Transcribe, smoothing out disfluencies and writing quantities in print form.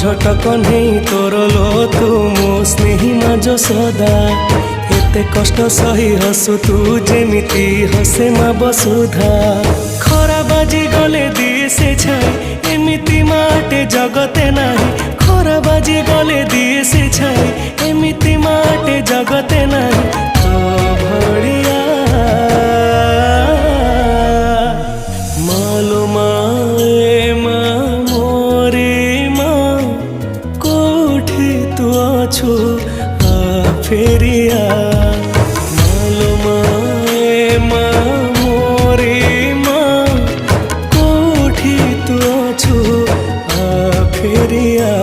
झटक नहीं तोर लो तू मो स्नेही मा यशोदा एते कष्ट सही हसु तू जेमिति हसे मा वसुधा खरा बाजी गले दिए से छाई एमिति माटे जगते नाही खरा बाजी गले दिए से छाई एमिति माटे जगते नाही तो भड़िया मालो माए मा मोरे मा कोठी तू अछु आ फेरिया मालो माए मा मोरे मा कोठी तू अछु आ फेरिया।